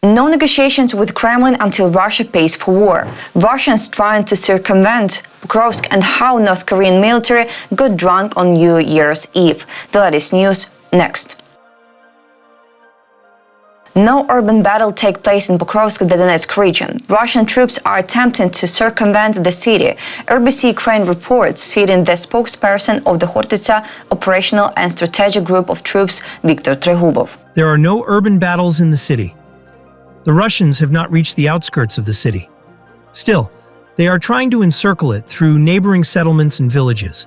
No negotiations with Kremlin until Russia pays for war. Russians trying to circumvent Pokrovskoe and how North Korean military got drunk on New Year's Eve. The latest news next. No urban battle takes place in Pokrovskoe, the Donetsk region. Russian troops are attempting to circumvent the city. RBC Ukraine reports, citing the spokesperson of the Hортitsa Operational and Strategic Group of Troops, Viktor Trehubov. There are no urban battles in the city. The Russians have not reached the outskirts of the city. Still, they are trying to encircle it through neighboring settlements and villages,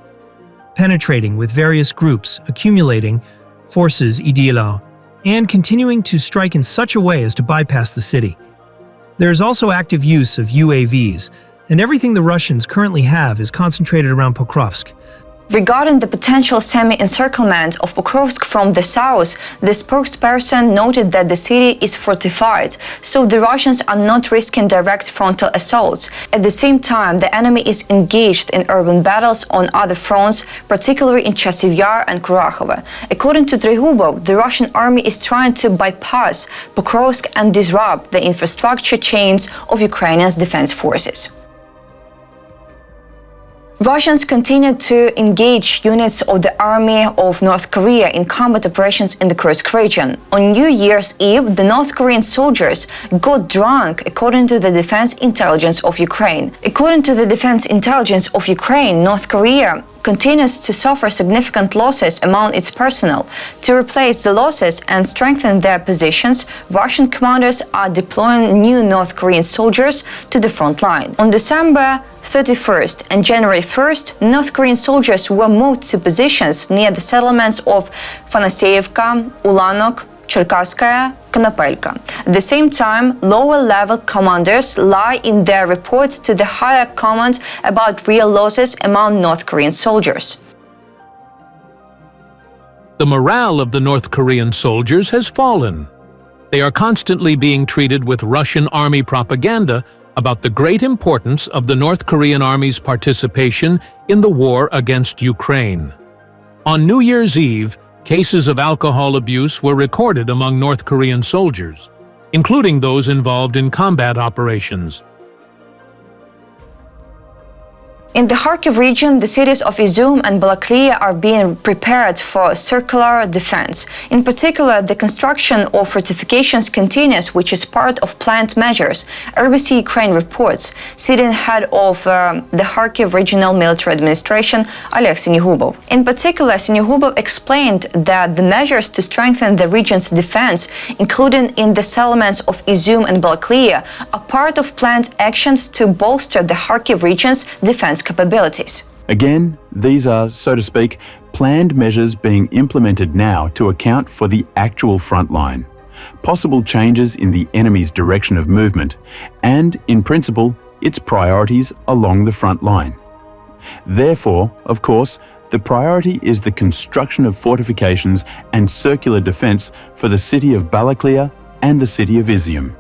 penetrating with various groups, accumulating forces idealo, and continuing to strike in such a way as to bypass the city. There is also active use of UAVs, and everything the Russians currently have is concentrated around Pokrovskoe. Regarding the potential semi-encirclement of Pokrovskoe from the south, the spokesperson noted that the city is fortified, so the Russians are not risking direct frontal assaults. At the same time, the enemy is engaged in urban battles on other fronts, particularly in Chasovy Yar and Kharkiv. According to Trehubov, the Russian army is trying to bypass Pokrovskoe and disrupt the infrastructure chains of Ukrainian defense forces. Russians continue to engage units of the Army of North Korea in combat operations in the Kursk region. On New Year's Eve, the North Korean soldiers got drunk, according to the Defense Intelligence of Ukraine. According to the Defense Intelligence of Ukraine, North Korea continues to suffer significant losses among its personnel. To replace the losses and strengthen their positions, Russian commanders are deploying new North Korean soldiers to the front line. On December 31st and January 1st, North Korean soldiers were moved to positions near the settlements of Fanaseyevka, Ulanok, Cherkasskaya, Konopelka. At the same time, lower-level commanders lie in their reports to the higher command about real losses among North Korean soldiers. The morale of the North Korean soldiers has fallen. They are constantly being treated with Russian army propaganda about the great importance of the North Korean army's participation in the war against Ukraine. On New Year's Eve, cases of alcohol abuse were recorded among North Korean soldiers, including those involved in combat operations. In the Kharkiv region, the cities of Izum and Balaklia are being prepared for circular defense. In particular, the construction of fortifications continues, which is part of planned measures, RBC Ukraine reports, citing head of the Kharkiv Regional Military Administration, Oleg Sinihubov. In particular, Sinihubov explained that the measures to strengthen the region's defense, including in the settlements of Izum and Balaklia, are part of planned actions to bolster the Kharkiv region's defense capabilities. Again, these are, so to speak, planned measures being implemented now to account for the actual front line, possible changes in the enemy's direction of movement, and, in principle, its priorities along the front line. Therefore, of course, the priority is the construction of fortifications and circular defense for the city of Balaklia and the city of Izium.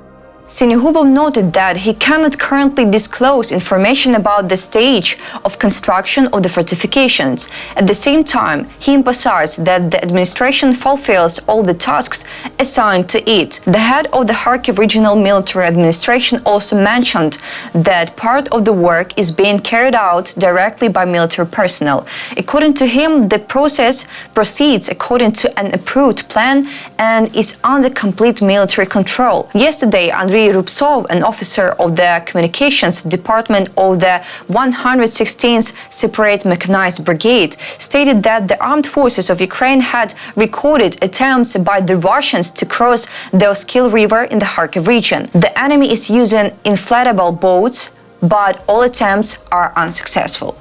Sinihubov noted that he cannot currently disclose information about the stage of construction of the fortifications. At the same time, he emphasized that the administration fulfills all the tasks assigned to it. The head of the Kharkiv Regional Military Administration also mentioned that part of the work is being carried out directly by military personnel. According to him, the process proceeds according to an approved plan and is under complete military control. Yesterday, Andriy Rubtsov, an officer of the Communications Department of the 116th Separate Mechanized Brigade, stated that the armed forces of Ukraine had recorded attempts by the Russians to cross the Oskil River in the Kharkiv region. The enemy is using inflatable boats, but all attempts are unsuccessful.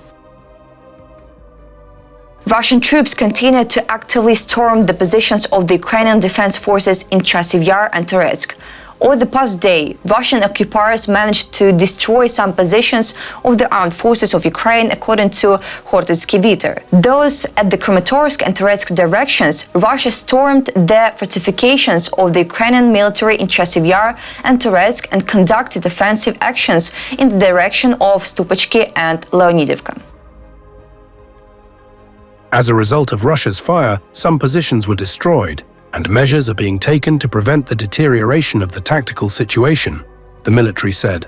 Russian troops continue to actively storm the positions of the Ukrainian defense forces in Chasovy Yar and Toretsk. Over the past day, Russian occupiers managed to destroy some positions of the armed forces of Ukraine, according to Hортitski Viter. Those at the Kramatorsk and Toretsk directions, Russia stormed the fortifications of the Ukrainian military in Chasovy Yar and Toretsk and conducted offensive actions in the direction of Stupachki and Leonidivka. As a result of Russia's fire, some positions were destroyed. and measures are being taken to prevent the deterioration of the tactical situation, the military said.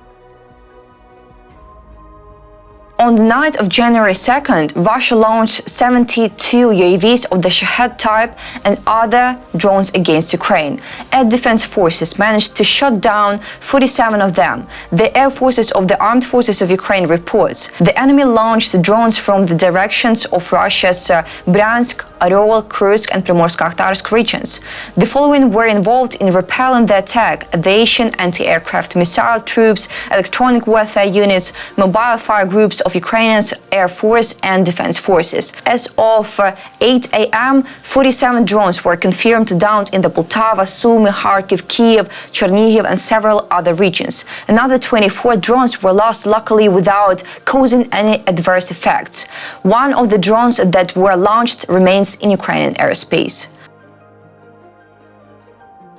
On the night of January 2nd, Russia launched 72 UAVs of the Shahed type and other drones against Ukraine. Air defense forces managed to shut down 47 of them. The air forces of the Armed Forces of Ukraine reports the enemy launched the drones from the directions of Russia's Bryansk, Oryol, Kursk and Primorsko-Akhtarsk regions. The following were involved in repelling the attack: aviation, anti-aircraft missile troops, electronic warfare units, mobile fire groups of Ukraine's Air Force and Defense Forces. As of 8 a.m., 47 drones were confirmed downed in the Poltava, Sumy, Kharkiv, Kiev, Chernihiv and several other regions. Another 24 drones were lost, luckily without causing any adverse effects. One of the drones that were launched remains in Ukrainian airspace.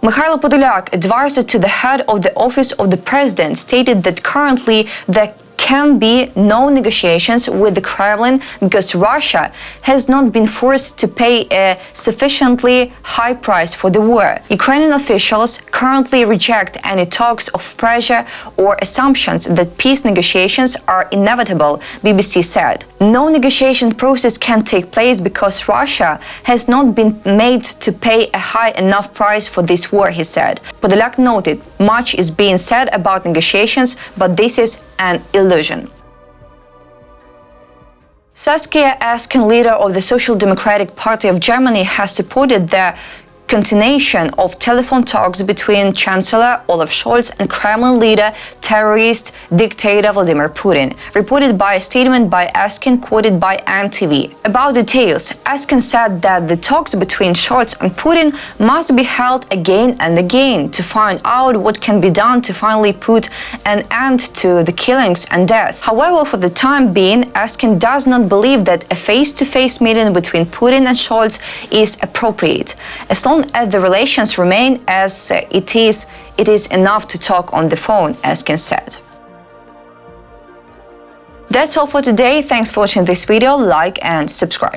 Mikhailo Podolyak, advisor to the head of the office of the president, stated that currently there can be no negotiations with the Kremlin because Russia has not been forced to pay a sufficiently high price for the war. Ukrainian officials currently reject any talks of pressure or assumptions that peace negotiations are inevitable, BBC said. No negotiation process can take place because Russia has not been made to pay a high enough price for this war, he said. Podolyak noted, much is being said about negotiations, but this is an illusion. Saskia Esken, leader of the Social Democratic Party of Germany, has supported the continuation of telephone talks between Chancellor Olaf Scholz and Kremlin leader, terrorist dictator Vladimir Putin, reported by a statement by Esken, quoted by NTV. About details, Esken said that the talks between Scholz and Putin must be held again and again to find out what can be done to finally put an end to the killings and death. However, for the time being, Esken does not believe that a face-to-face meeting between Putin and Scholz is appropriate. As long as the relations remain as it is enough to talk on the phone, Esken said. That's all for today. Thanks for watching this video. Like and subscribe.